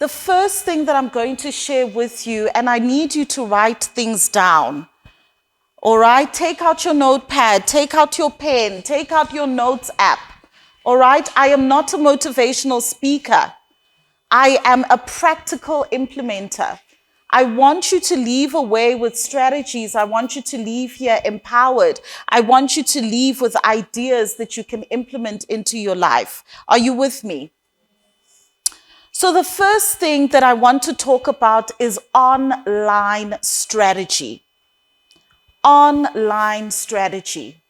the first thing that I'm going to share with you, and I need you to write things down. All right, take out your notepad, take out your pen, take out your notes app. All right, I am not a motivational speaker. I am a practical implementer. I want you to leave away with strategies. I want you to leave here empowered. I want you to leave with ideas that you can implement into your life. Are you with me? So the first thing that I want to talk about is online strategy. Online strategy.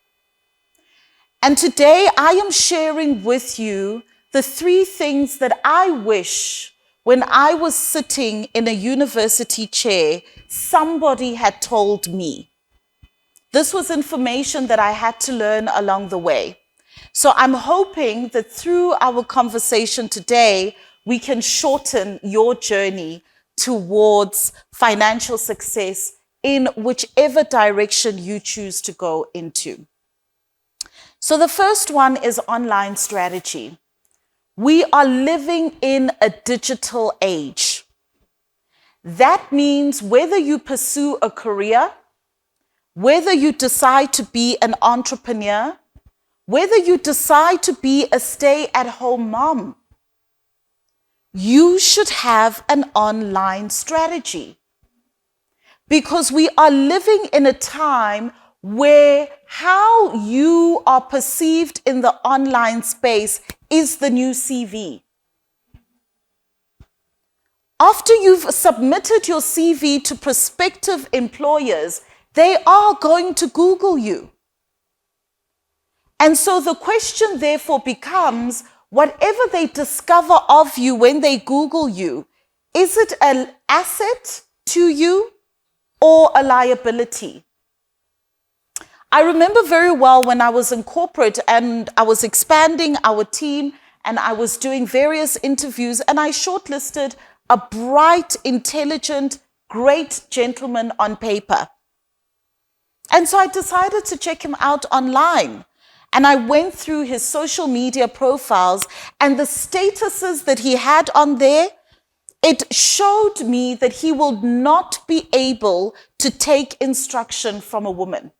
And today I am sharing with you the 3 things that I wish when I was sitting in a university chair, somebody had told me. This was information that I had to learn along the way. So I'm hoping that through our conversation today, we can shorten your journey towards financial success in whichever direction you choose to go into. So the first one is online strategy. We are living in a digital age. That means whether you pursue a career, whether you decide to be an entrepreneur, whether you decide to be a stay-at-home mom, you should have an online strategy. Because we are living in a time where how you are perceived in the online space is the new CV. After you've submitted your CV to prospective employers, they are going to Google you. And so the question therefore becomes, whatever they discover of you when they Google you, is it an asset to you or a liability? I remember very well when I was in corporate and I was expanding our team and I was doing various interviews and I shortlisted a bright, intelligent, great gentleman on paper. And so I decided to check him out online. And I went through his social media profiles and the statuses that he had on there. It showed me that he will not be able to take instruction from a woman.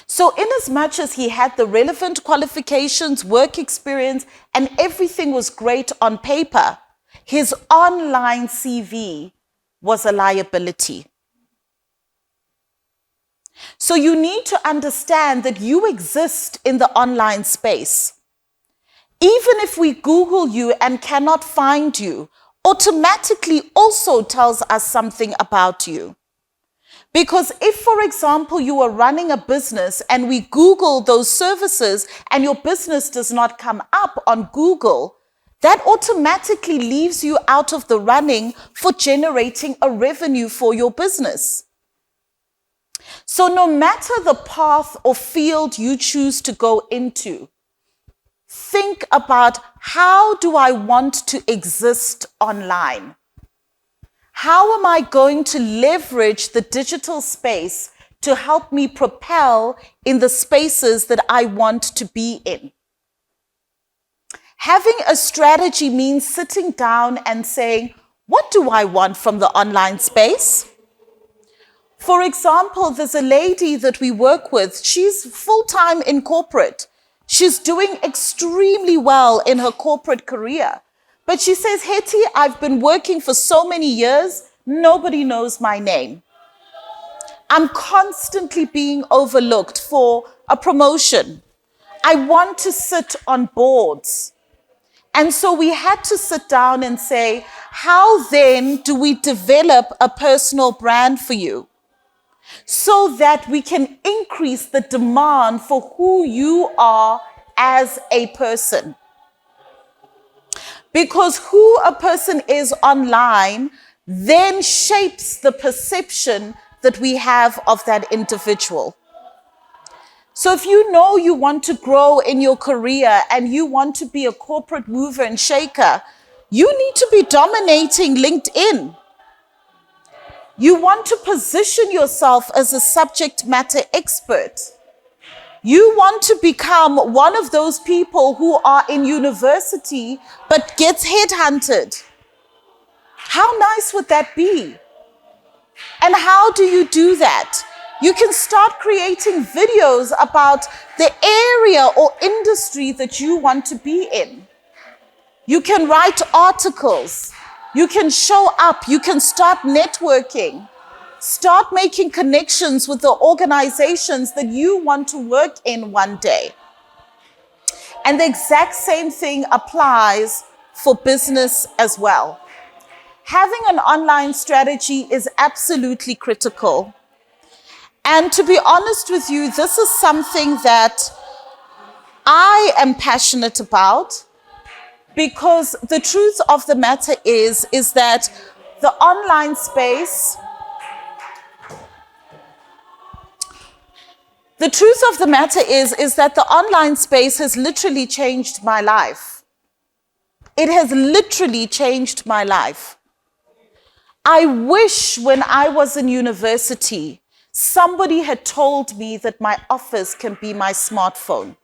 So inasmuch as he had the relevant qualifications, work experience, and everything was great on paper, his online CV was a liability. So you need to understand that you exist in the online space. Even if we Google you and cannot find you, automatically also tells us something about you. Because if, for example, you are running a business and we Google those services and your business does not come up on Google, that automatically leaves you out of the running for generating a revenue for your business. So no matter the path or field you choose to go into, think about, how do I want to exist online? How am I going to leverage the digital space to help me propel in the spaces that I want to be in? Having a strategy means sitting down and saying, what do I want from the online space? For example, there's a lady that we work with. She's full-time in corporate. She's doing extremely well in her corporate career. But she says, Hetty, I've been working for so many years, nobody knows my name. I'm constantly being overlooked for a promotion. I want to sit on boards. And so we had to sit down and say, how then do we develop a personal brand for you so that we can increase the demand for who you are as a person? Because who a person is online then shapes the perception that we have of that individual. So if you know you want to grow in your career and you want to be a corporate mover and shaker, you need to be dominating LinkedIn. You want to position yourself as a subject matter expert. You want to become one of those people who are in university but gets headhunted. How nice would that be? And how do you do that? You can start creating videos about the area or industry that you want to be in. You can write articles. You can show up. You can start networking. Start making connections with the organizations that you want to work in one day. And the exact same thing applies for business as well. Having an online strategy is absolutely critical. And to be honest with you, this is something that I am passionate about, because the truth of the matter is that the online space, that the online space has literally changed my life. It has literally changed my life. I wish when I was in university, somebody had told me that my office can be my smartphone.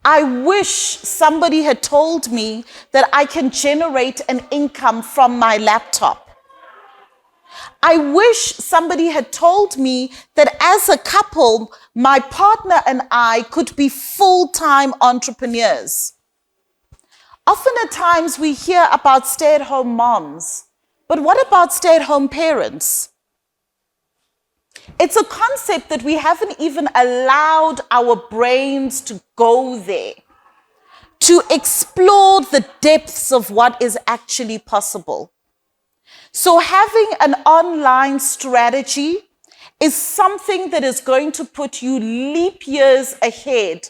I wish somebody had told me that I can generate an income from my laptop. I wish somebody had told me that as a couple, my partner and I could be full-time entrepreneurs. Often at times we hear about stay-at-home moms, but what about stay-at-home parents? It's a concept that we haven't even allowed our brains to go there, to explore the depths of what is actually possible. So having an online strategy is something that is going to put you leap years ahead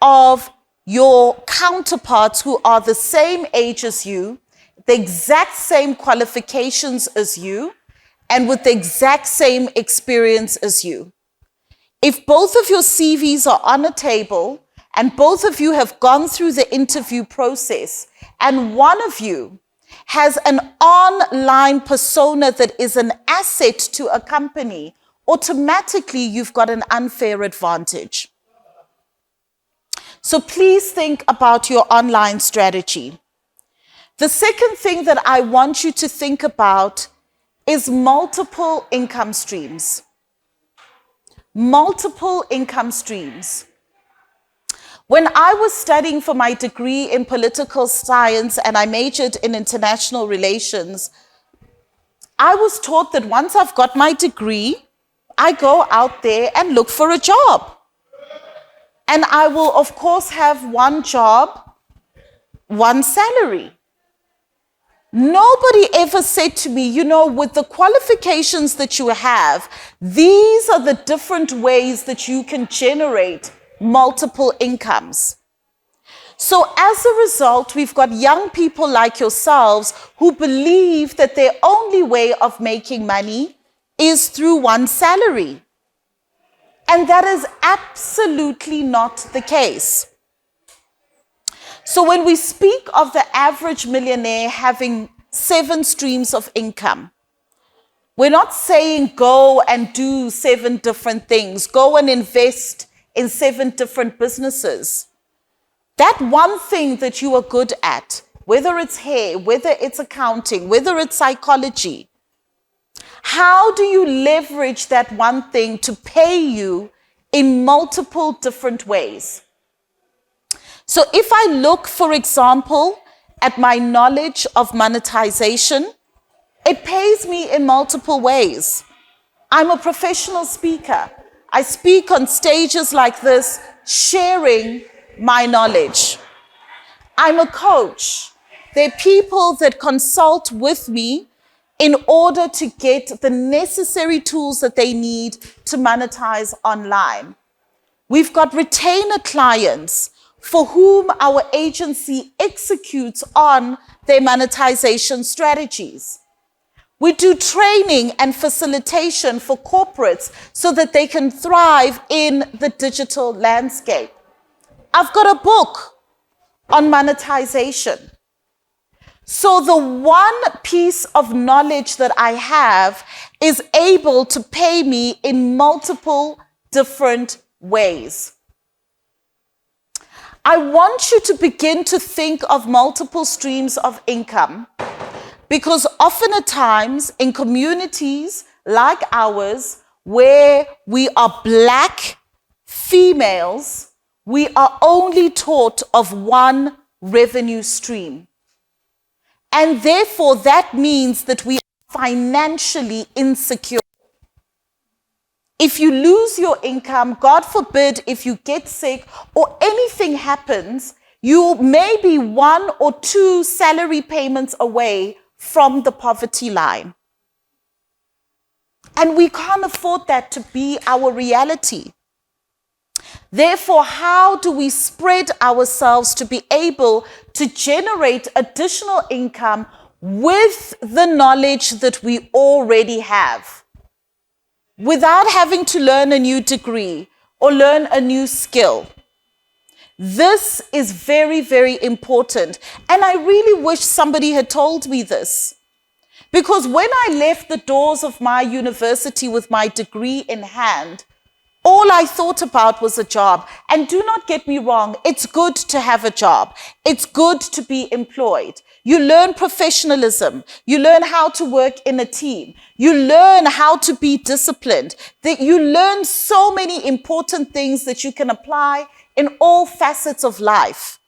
of your counterparts who are the same age as you, the exact same qualifications as you, and with the exact same experience as you. If both of your CVs are on a table and both of you have gone through the interview process and one of you has an online persona that is an asset to a company, automatically you've got an unfair advantage. So please think about your online strategy. The second thing that I want you to think about is multiple income streams. Multiple income streams. When I was studying for my degree in political science and I majored in international relations, I was taught that once I've got my degree, I go out there and look for a job. And I will, of course, have one job, one salary. Nobody ever said to me, you know, with the qualifications that you have, these are the different ways that you can generate multiple incomes. So as a result, we've got young people like yourselves who believe that their only way of making money is through one salary. And that is absolutely not the case. So when we speak of the average millionaire having 7 streams of income, we're not saying go and do 7 different things, go and invest in 7 different businesses. That one thing that you are good at, whether it's hair, whether it's accounting, whether it's psychology, how do you leverage that one thing to pay you in multiple different ways? So if I look, for example, at my knowledge of monetization, it pays me in multiple ways. I'm a professional speaker. I speak on stages like this, sharing my knowledge. I'm a coach. There are people that consult with me in order to get the necessary tools that they need to monetize online. We've got retainer clients for whom our agency executes on their monetization strategies. We do training and facilitation for corporates so that they can thrive in the digital landscape. I've got a book on monetization. So the one piece of knowledge that I have is able to pay me in multiple different ways. I want you to begin to think of multiple streams of income, because often at times in communities like ours, where we are Black females, we are only taught of one revenue stream. And therefore, that means that we are financially insecure. If you lose your income, God forbid, if you get sick or anything happens, you may be 1 or 2 salary payments away from the poverty line. And we can't afford that to be our reality. Therefore, how do we spread ourselves to be able to generate additional income with the knowledge that we already have, without having to learn a new degree or learn a new skill? This is very, very important. And I really wish somebody had told me this. Because when I left the doors of my university with my degree in hand, all I thought about was a job. And do not get me wrong, it's good to have a job. It's good to be employed. You learn professionalism. You learn how to work in a team. You learn how to be disciplined. You learn so many important things that you can apply in all facets of life.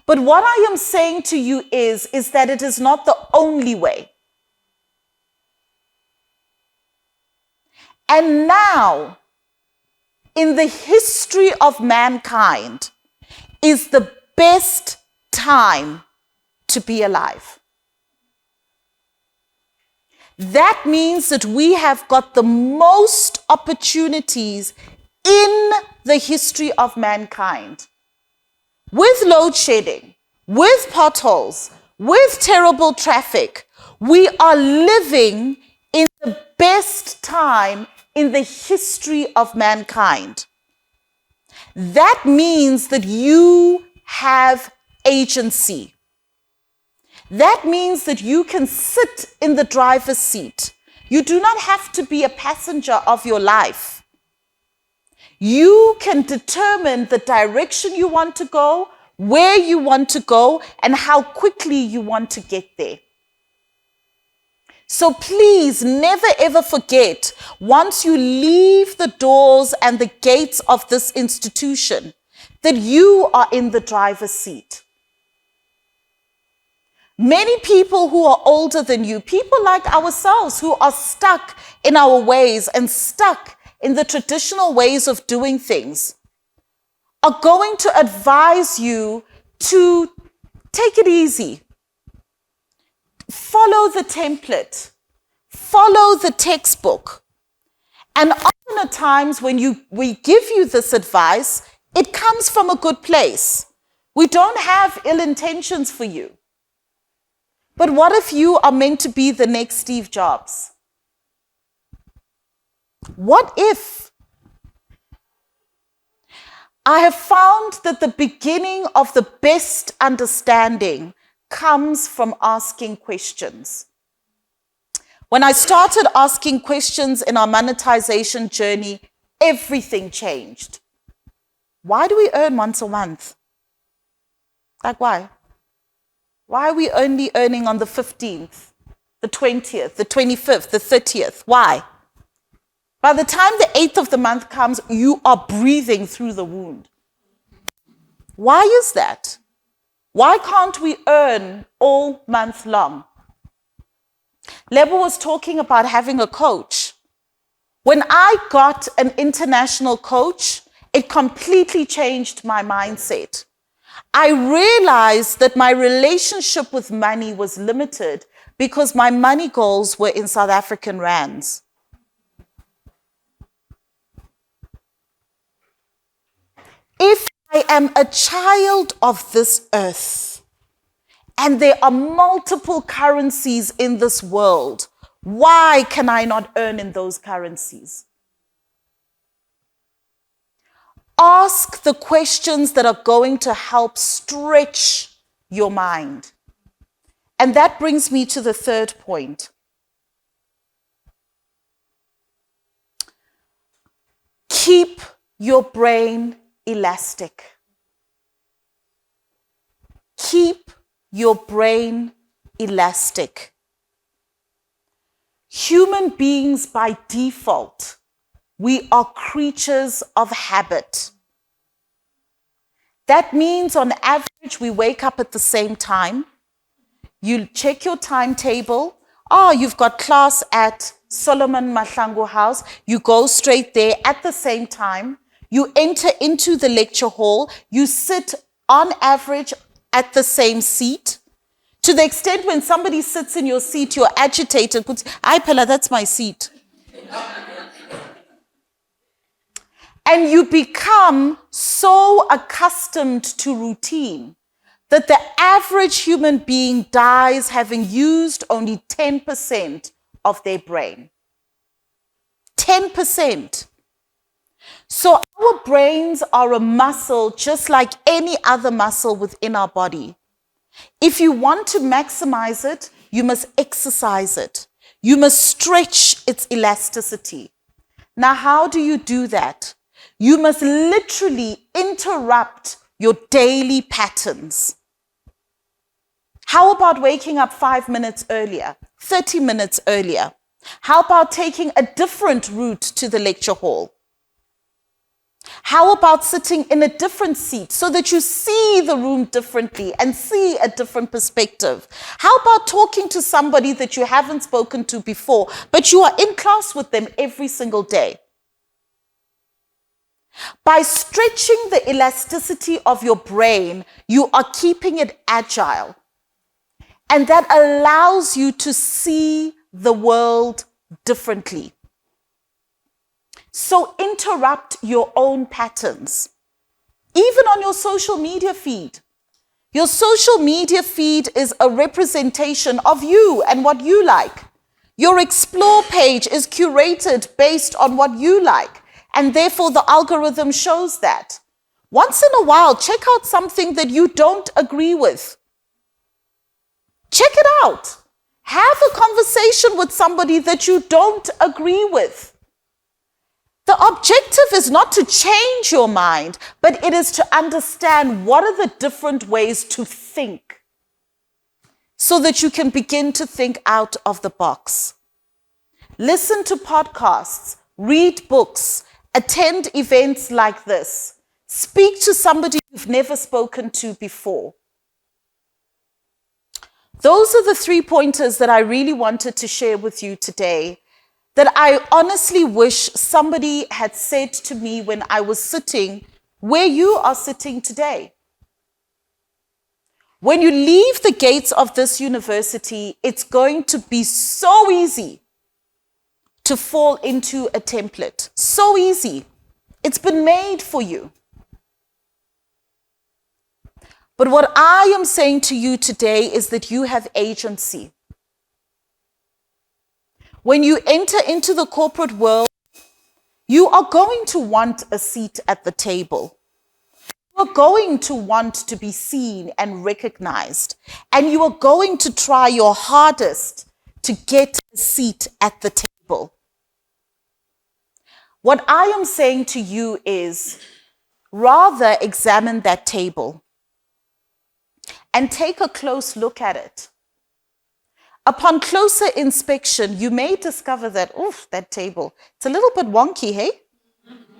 But what I am saying to you is that it is not the only way. And now, in the history of mankind, is the best time to be alive. That means that we have got the most opportunities in the history of mankind. With load shedding, with potholes, with terrible traffic, we are living in the best time in the history of mankind. That means that you have agency. That means that you can sit in the driver's seat. You do not have to be a passenger of your life. You can determine the direction you want to go, where you want to go, and how quickly you want to get there. So please never ever forget, once you leave the doors and the gates of this institution, that you are in the driver's seat. Many people who are older than you, people like ourselves who are stuck in our ways and stuck in the traditional ways of doing things, are going to advise you to take it easy. Follow the template. Follow the textbook. And often at times when we give you this advice, it comes from a good place. We don't have ill intentions for you. But what if you are meant to be the next Steve Jobs? What if? I have found that the beginning of the best understanding comes from asking questions. When I started asking questions in our monetization journey, everything changed. Why do we earn once a month? Like why? Why are we only earning on the 15th, the 20th, the 25th, the 30th? Why? By the time the 8th of the month comes, you are breathing through the wound. Why is that? Why can't we earn all month long? Lebo was talking about having a coach. When I got an international coach, it completely changed my mindset. I realized that my relationship with money was limited because my money goals were in South African rands. If I am a child of this earth, and there are multiple currencies in this world, why can I not earn in those currencies? Ask the questions that are going to help stretch your mind. And that brings me to the third point. Keep your brain elastic. Keep your brain elastic. Human beings by default, we are creatures of habit. That means on average, we wake up at the same time. You check your timetable. Oh, you've got class at Solomon Mahlangu House. You go straight there at the same time. You enter into the lecture hall. You sit on average at the same seat. To the extent when somebody sits in your seat, you're agitated. Ay, Pella, that's my seat. And you become so accustomed to routine that the average human being dies having used only 10% of their brain. 10%. So our brains are a muscle just like any other muscle within our body. If you want to maximize it, you must exercise it. You must stretch its elasticity. Now, how do you do that? You must literally interrupt your daily patterns. How about waking up 5 minutes earlier, 30 minutes earlier? How about taking a different route to the lecture hall? How about sitting in a different seat so that you see the room differently and see a different perspective? How about talking to somebody that you haven't spoken to before, but you are in class with them every single day? By stretching the elasticity of your brain, you are keeping it agile. And that allows you to see the world differently. So interrupt your own patterns. Even on your social media feed. Your social media feed is a representation of you and what you like. Your explore page is curated based on what you like. And therefore the algorithm shows that. Once in a while, check out something that you don't agree with. Check it out. Have a conversation with somebody that you don't agree with. The objective is not to change your mind, but it is to understand what are the different ways to think so that you can begin to think out of the box. Listen to podcasts, read books, attend events like this. Speak to somebody you've never spoken to before. Those are the 3 pointers that I really wanted to share with you today, that I honestly wish somebody had said to me when I was sitting where you are sitting today. When you leave the gates of this university, it's going to be so easy to fall into a template. So easy. It's been made for you. But what I am saying to you today is that you have agency. When you enter into the corporate world, you are going to want a seat at the table. You are going to want to be seen and recognized. And you are going to try your hardest to get a seat at the table. What I am saying to you is, rather examine that table and take a close look at it. Upon closer inspection, you may discover that, oof, that table, it's a little bit wonky, hey?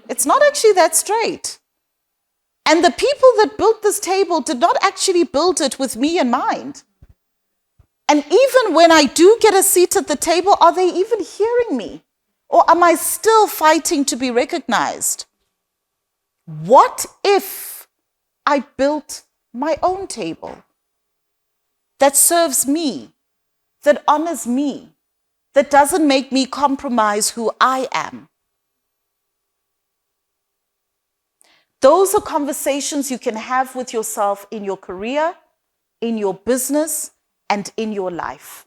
It's not actually that straight. And the people that built this table did not actually build it with me in mind. And even when I do get a seat at the table, are they even hearing me? Or am I still fighting to be recognized? What if I built my own table that serves me, that honors me, that doesn't make me compromise who I am? Those are conversations you can have with yourself in your career, in your business, and in your life.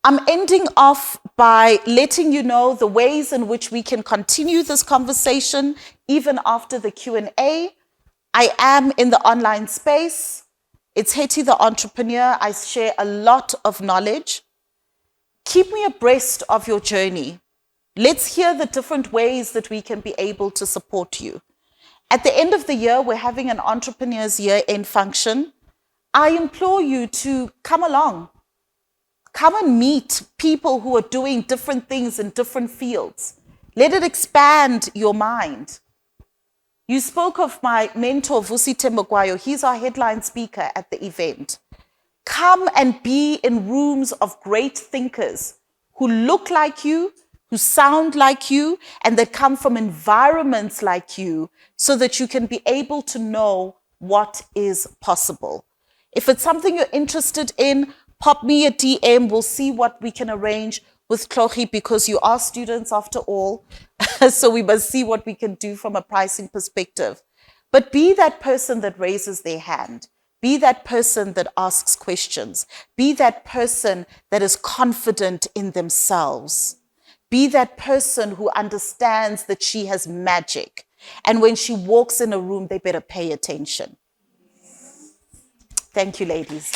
I'm ending off by letting you know the ways in which we can continue this conversation even after the Q&A. I am in the online space. It's Hetty The Entrepreneur. I share a lot of knowledge. Keep me abreast of your journey. Let's hear the different ways that we can be able to support you. At the end of the year, we're having an Entrepreneur's Year-End function. I implore you to come along. Come and meet people who are doing different things in different fields. Let it expand your mind. You spoke of my mentor, Vusi Tembogwayo. He's our headline speaker at the event. Come and be in rooms of great thinkers who look like you, who sound like you, and that come from environments like you, so that you can be able to know what is possible. If it's something you're interested in, pop me a DM. We'll see what we can arrange with Tlogi, because you are students after all. So we must see what we can do from a pricing perspective. But be that person that raises their hand. Be that person that asks questions. Be that person that is confident in themselves. Be that person who understands that she has magic. And when she walks in a room, they better pay attention. Thank you, ladies.